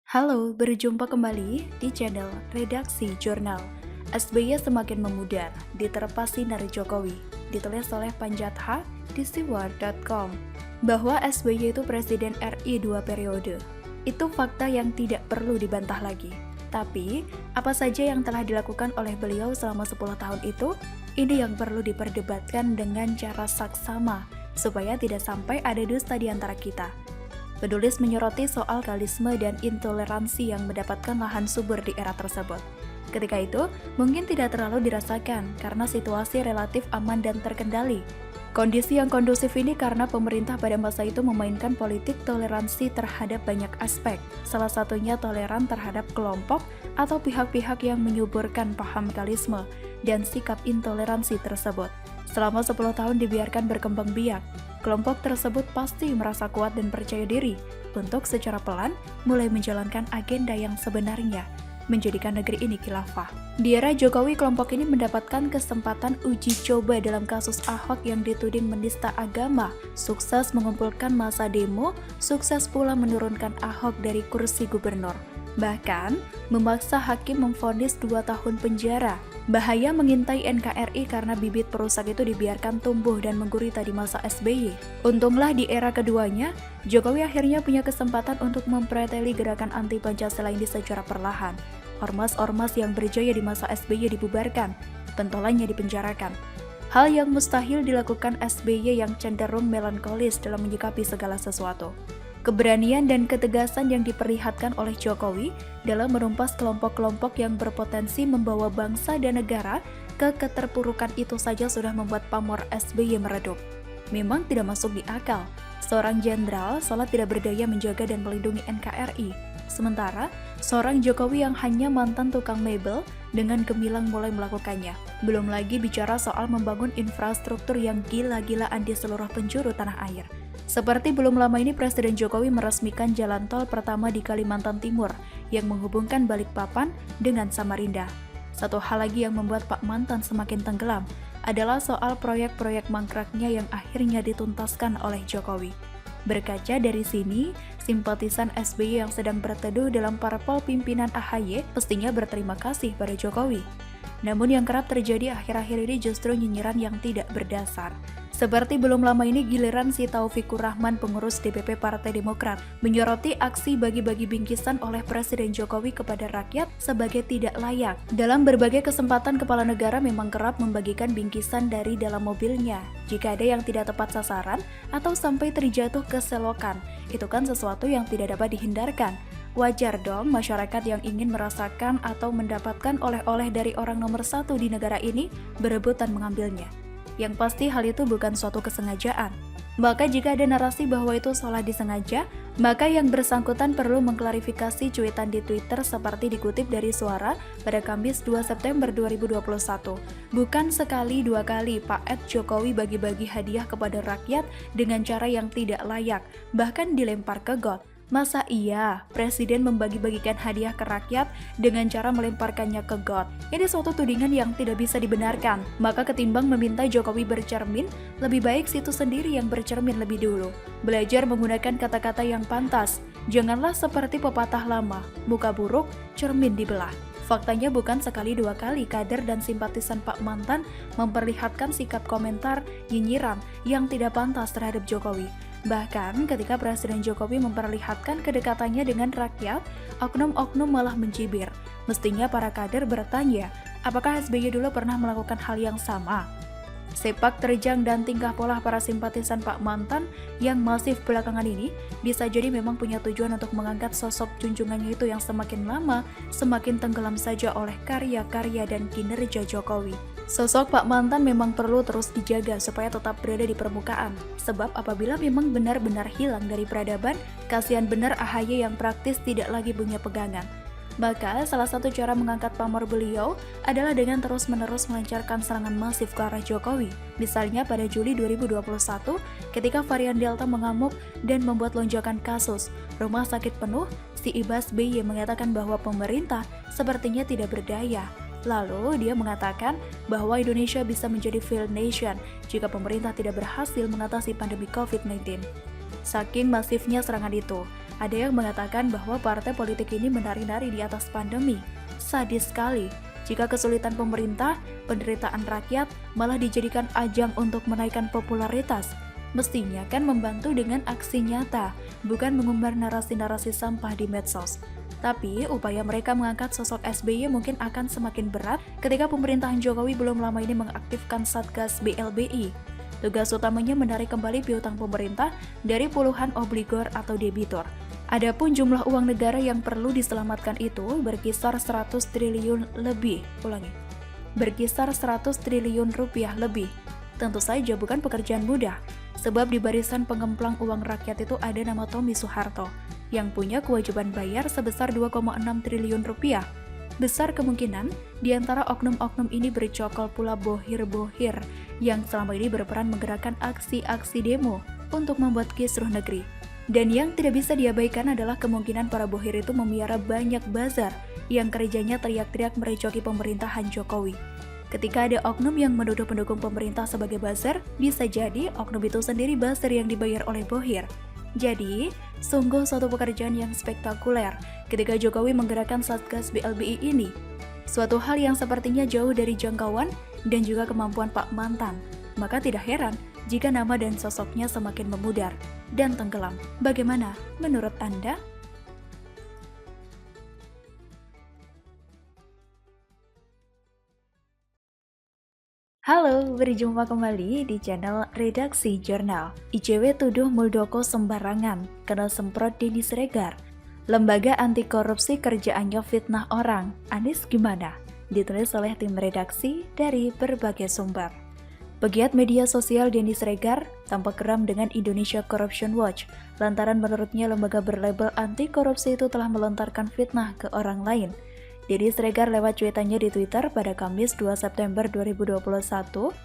Halo, berjumpa kembali di channel Redaksi Jurnal. SBY semakin memudar, diterpa sinar Jokowi, ditulis oleh Panjatha di siwar.com. Bahwa SBY itu Presiden RI 2 periode, itu fakta yang tidak perlu dibantah lagi. Tapi, apa saja yang telah dilakukan oleh beliau selama 10 tahun itu, ini yang perlu diperdebatkan dengan cara saksama, supaya tidak sampai ada dusta di antara kita. Penulis menyoroti soal kalisme dan intoleransi yang mendapatkan lahan subur di era tersebut. Ketika itu, mungkin tidak terlalu dirasakan karena situasi relatif aman dan terkendali. Kondisi yang kondusif ini karena pemerintah pada masa itu memainkan politik toleransi terhadap banyak aspek, salah satunya toleran terhadap kelompok atau pihak-pihak yang menyuburkan paham kalisme dan sikap intoleransi tersebut. Selama 10 tahun dibiarkan berkembang biak, kelompok tersebut pasti merasa kuat dan percaya diri untuk secara pelan mulai menjalankan agenda yang sebenarnya, menjadikan negeri ini khilafah. Di era Jokowi, kelompok ini mendapatkan kesempatan uji coba dalam kasus Ahok yang dituding menista agama, sukses mengumpulkan massa demo, sukses pula menurunkan Ahok dari kursi gubernur. Bahkan, memaksa hakim memvonis 2 tahun penjara. Bahaya mengintai NKRI karena bibit perusak itu dibiarkan tumbuh dan menggurita di masa SBY. Untunglah di era keduanya, Jokowi akhirnya punya kesempatan untuk mempreteli gerakan anti-Pancasila ini secara perlahan. Ormas-ormas yang berjaya di masa SBY dibubarkan, pentolannya dipenjarakan. Hal yang mustahil dilakukan SBY yang cenderung melankolis dalam menyikapi segala sesuatu. Keberanian dan ketegasan yang diperlihatkan oleh Jokowi dalam menumpas kelompok-kelompok yang berpotensi membawa bangsa dan negara ke keterpurukan itu saja sudah membuat pamor SBY meredup. Memang tidak masuk di akal, seorang jenderal seolah tidak berdaya menjaga dan melindungi NKRI. Sementara, seorang Jokowi yang hanya mantan tukang mebel dengan gemilang mulai melakukannya. Belum lagi bicara soal membangun infrastruktur yang gila-gilaan di seluruh penjuru tanah air. Seperti belum lama ini Presiden Jokowi meresmikan jalan tol pertama di Kalimantan Timur yang menghubungkan Balikpapan dengan Samarinda. Satu hal lagi yang membuat Pak Mantan semakin tenggelam adalah soal proyek-proyek mangkraknya yang akhirnya dituntaskan oleh Jokowi. Berkaca dari sini, simpatisan SBY yang sedang berteduh dalam parpol pimpinan AHY pastinya berterima kasih pada Jokowi. Namun yang kerap terjadi akhir-akhir ini justru nyinyiran yang tidak berdasar. Seperti belum lama ini giliran si Taufikur Rahman, pengurus DPP Partai Demokrat, menyoroti aksi bagi-bagi bingkisan oleh Presiden Jokowi kepada rakyat sebagai tidak layak. Dalam berbagai kesempatan kepala negara memang kerap membagikan bingkisan dari dalam mobilnya. Jika ada yang tidak tepat sasaran atau sampai terjatuh ke selokan, itu kan sesuatu yang tidak dapat dihindarkan. Wajar dong masyarakat yang ingin merasakan atau mendapatkan oleh-oleh dari orang nomor satu di negara ini berebutan mengambilnya. Yang pasti hal itu bukan suatu kesengajaan. Maka jika ada narasi bahwa itu salah disengaja, maka yang bersangkutan perlu mengklarifikasi cuitan di Twitter seperti dikutip dari Suara pada Kamis 2 September 2021. Bukan sekali dua kali Pak Ed Jokowi bagi-bagi hadiah kepada rakyat dengan cara yang tidak layak, bahkan dilempar ke got. Masa iya Presiden membagi-bagikan hadiah ke rakyat dengan cara melemparkannya ke got? Ini suatu tudingan yang tidak bisa dibenarkan. Maka ketimbang meminta Jokowi bercermin, lebih baik situ sendiri yang bercermin lebih dulu. Belajar menggunakan kata-kata yang pantas. Janganlah seperti pepatah lama, muka buruk, cermin dibelah. Faktanya bukan sekali dua kali kader dan simpatisan Pak Mantan memperlihatkan sikap komentar nyinyiran yang tidak pantas terhadap Jokowi. Bahkan ketika Presiden Jokowi memperlihatkan kedekatannya dengan rakyat, oknum-oknum malah mencibir. Mestinya para kader bertanya, apakah SBY dulu pernah melakukan hal yang sama? Sepak terjang dan tingkah pola para simpatisan Pak Mantan yang masif belakangan ini bisa jadi memang punya tujuan untuk mengangkat sosok junjungannya itu yang semakin lama semakin tenggelam saja oleh karya-karya dan kinerja Jokowi. Sosok Pak Mantan memang perlu terus dijaga supaya tetap berada di permukaan. Sebab apabila memang benar-benar hilang dari peradaban, kasihan benar AHY yang praktis tidak lagi punya pegangan. Maka salah satu cara mengangkat pamor beliau adalah dengan terus-menerus melancarkan serangan masif ke arah Jokowi. Misalnya pada Juli 2021 ketika varian Delta mengamuk dan membuat lonjakan kasus, rumah sakit penuh, si Ibas BY mengatakan bahwa pemerintah sepertinya tidak berdaya. Lalu dia mengatakan bahwa Indonesia bisa menjadi failed nation jika pemerintah tidak berhasil mengatasi pandemi COVID-19. Saking masifnya serangan itu, Ada yang mengatakan bahwa partai politik ini menari-nari di atas pandemi. Sadis sekali. Jika kesulitan pemerintah, penderitaan rakyat malah dijadikan ajang untuk menaikkan popularitas. Mestinya kan membantu dengan aksi nyata, bukan mengumbar narasi-narasi sampah di medsos. Tapi upaya mereka mengangkat sosok SBY mungkin akan semakin berat ketika pemerintahan Jokowi belum lama ini mengaktifkan Satgas BLBI. Tugas utamanya menarik kembali piutang pemerintah dari puluhan obligor atau debitur. Adapun jumlah uang negara yang perlu diselamatkan itu berkisar 100 triliun lebih. Berkisar 100 triliun rupiah lebih. Tentu saja bukan pekerjaan mudah, sebab di barisan pengemplang uang rakyat itu ada nama Tommy Soeharto, yang punya kewajiban bayar sebesar 2,6 triliun rupiah. Besar kemungkinan di antara oknum-oknum ini bercokol pula bohir-bohir yang selama ini berperan menggerakkan aksi-aksi demo untuk membuat kisruh negeri. Dan yang tidak bisa diabaikan adalah kemungkinan para bohir itu memiara banyak bazar yang kerjanya teriak-teriak merecoki pemerintahan Jokowi. Ketika ada oknum yang menuduh pendukung pemerintah sebagai buzzer, bisa jadi oknum itu sendiri buzzer yang dibayar oleh bohir. Jadi, sungguh suatu pekerjaan yang spektakuler ketika Jokowi menggerakkan Satgas BLBI ini. Suatu hal yang sepertinya jauh dari jangkauan dan juga kemampuan Pak Mantan. Maka tidak heran jika nama dan sosoknya semakin memudar dan tenggelam. Bagaimana menurut Anda? Halo, berjumpa kembali di channel Redaksi Jurnal. ICW tuduh Muldoko sembarangan, kena semprot Denny Siregar. Lembaga anti korupsi kerjaannya fitnah orang. Anies gimana? Ditulis oleh tim redaksi dari berbagai sumber. Pegiat media sosial Denny Siregar tampak geram dengan Indonesia Corruption Watch lantaran menurutnya lembaga berlabel anti korupsi itu telah melontarkan fitnah ke orang lain. Denny Siregar lewat cuitannya di Twitter pada Kamis 2 September 2021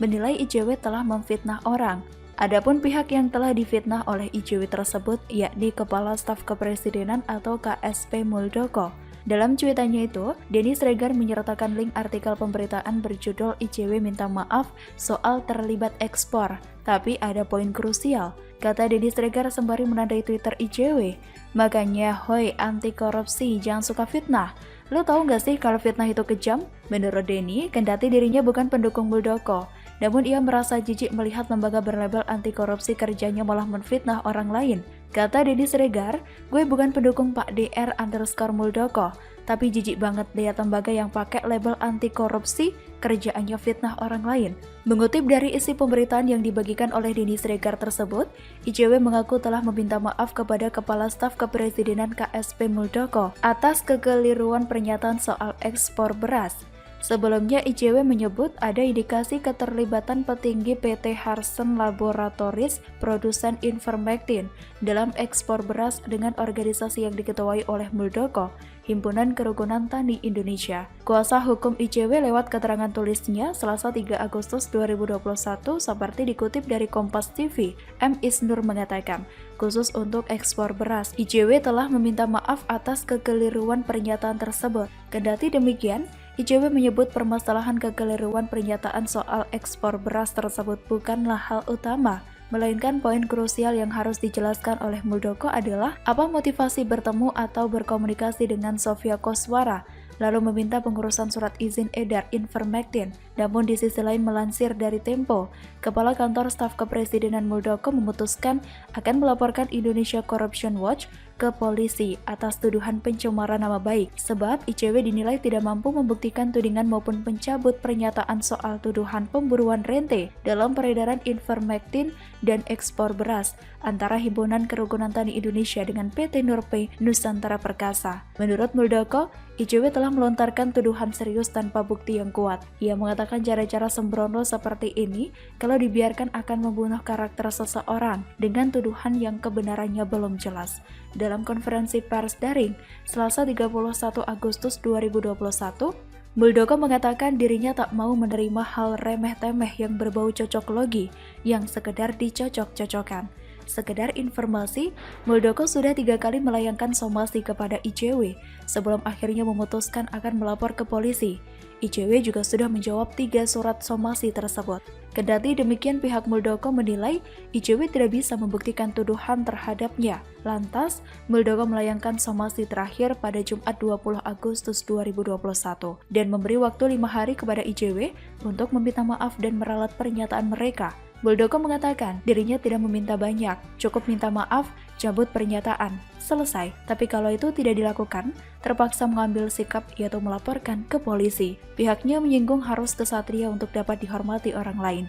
menilai ICW telah memfitnah orang. Adapun pihak yang telah difitnah oleh ICW tersebut yakni Kepala Staf Kepresidenan atau KSP Muldoko. Dalam cuitannya itu, Denny Siregar menyertakan link artikel pemberitaan berjudul ICW minta maaf soal terlibat ekspor. Tapi ada poin krusial, kata Denny Siregar sembari menandai Twitter ICW. Makanya, hoi anti korupsi, jangan suka fitnah. Lo tahu nggak sih kalau fitnah itu kejam? Menurut Denny, kendati dirinya bukan pendukung Muldoko, namun ia merasa jijik melihat lembaga berlabel anti korupsi kerjanya malah menfitnah orang lain. Kata Denny Siregar, gue bukan pendukung Pak DR_Muldoko, tapi jijik banget lihat lembaga yang pakai label anti korupsi kerjaannya fitnah orang lain. Mengutip dari isi pemberitaan yang dibagikan oleh Denny Siregar tersebut, ICW mengaku telah meminta maaf kepada Kepala Staf Kepresidenan KSP Muldoko atas kekeliruan pernyataan soal ekspor beras. Sebelumnya ICW menyebut ada indikasi keterlibatan petinggi PT Harsen Laboratories produsen Ivermectin dalam ekspor beras dengan organisasi yang diketuai oleh Muldoko, Himpunan Kerukunan Tani Indonesia. Kuasa hukum ICW lewat keterangan tulisnya Selasa 3 Agustus 2021 seperti dikutip dari Kompas TV, M. Isnur mengatakan, khusus untuk ekspor beras, ICW telah meminta maaf atas kekeliruan pernyataan tersebut. Kendati demikian, ICW menyebut permasalahan kekeliruan pernyataan soal ekspor beras tersebut bukanlah hal utama, melainkan poin krusial yang harus dijelaskan oleh Muldoko adalah apa motivasi bertemu atau berkomunikasi dengan Sofia Koswara, lalu meminta pengurusan surat izin edar Ivermectin. Namun di sisi lain melansir dari Tempo, Kepala Kantor Staf Kepresidenan Muldoko memutuskan akan melaporkan Indonesia Corruption Watch ke polisi atas tuduhan pencemaran nama baik, sebab ICW dinilai tidak mampu membuktikan tudingan maupun mencabut pernyataan soal tuduhan pemburuan rente dalam peredaran Ivermectin dan ekspor beras antara Himpunan Kerukunan Tani Indonesia dengan PT Nurpay Nusantara Perkasa. Menurut Muldoko, ICW telah melontarkan tuduhan serius tanpa bukti yang kuat. Ia mengatakan cara-cara sembrono seperti ini kalau dibiarkan akan membunuh karakter seseorang dengan tuduhan yang kebenarannya belum jelas. Dalam konferensi pers daring Selasa 31 Agustus 2021, Muldoko mengatakan dirinya tak mau menerima hal remeh-temeh yang berbau cocok logi yang sekedar dicocok-cocokkan. Sekedar informasi, Muldoko sudah 3 kali melayangkan somasi kepada ICW sebelum akhirnya memutuskan akan melapor ke polisi. ICW juga sudah menjawab 3 surat somasi tersebut. Kendati demikian, pihak Muldoko menilai ICW tidak bisa membuktikan tuduhan terhadapnya. Lantas, Muldoko melayangkan somasi terakhir pada Jumat 20 Agustus 2021 dan memberi waktu 5 hari kepada ICW untuk meminta maaf dan meralat pernyataan mereka. Muldoko mengatakan dirinya tidak meminta banyak, cukup minta maaf, cabut pernyataan, selesai. Tapi kalau itu tidak dilakukan, terpaksa mengambil sikap yaitu melaporkan ke polisi. Pihaknya menyinggung harus kesatria untuk dapat dihormati orang lain.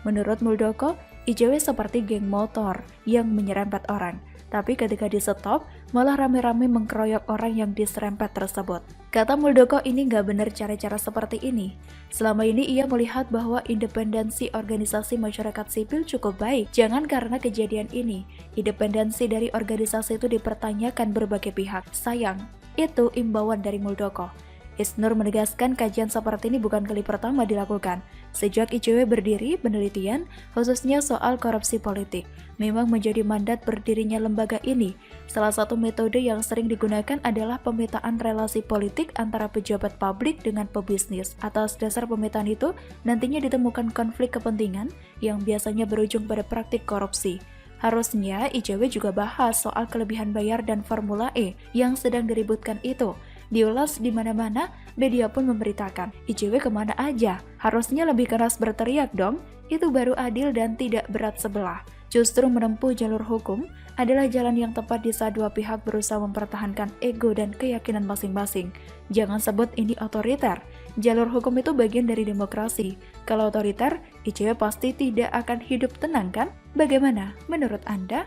Menurut Muldoko, ICW seperti geng motor yang menyerempet orang. Tapi ketika di-stop, malah rame-rame mengkeroyok orang yang diserempet tersebut. Kata Muldoko, ini nggak benar cara-cara seperti ini. Selama ini ia melihat bahwa independensi organisasi masyarakat sipil cukup baik. Jangan karena kejadian ini, independensi dari organisasi itu dipertanyakan berbagai pihak. Sayang, itu imbauan dari Muldoko. Isnur menegaskan kajian seperti ini bukan kali pertama dilakukan. Sejak ICW berdiri, penelitian, khususnya soal korupsi politik, memang menjadi mandat berdirinya lembaga ini. Salah satu metode yang sering digunakan adalah pemetaan relasi politik antara pejabat publik dengan pebisnis. Atas dasar pemetaan itu, nantinya ditemukan konflik kepentingan yang biasanya berujung pada praktik korupsi. Harusnya ICW juga bahas soal kelebihan bayar dan Formula E yang sedang diributkan itu. Diulas di mana-mana, media pun memberitakan, ICW kemana aja? Harusnya lebih keras berteriak dong, itu baru adil dan tidak berat sebelah. Justru menempuh jalur hukum adalah jalan yang tepat di saat dua pihak berusaha mempertahankan ego dan keyakinan masing-masing. Jangan sebut ini otoriter. Jalur hukum itu bagian dari demokrasi. Kalau otoriter, ICW pasti tidak akan hidup tenang kan? Bagaimana menurut Anda?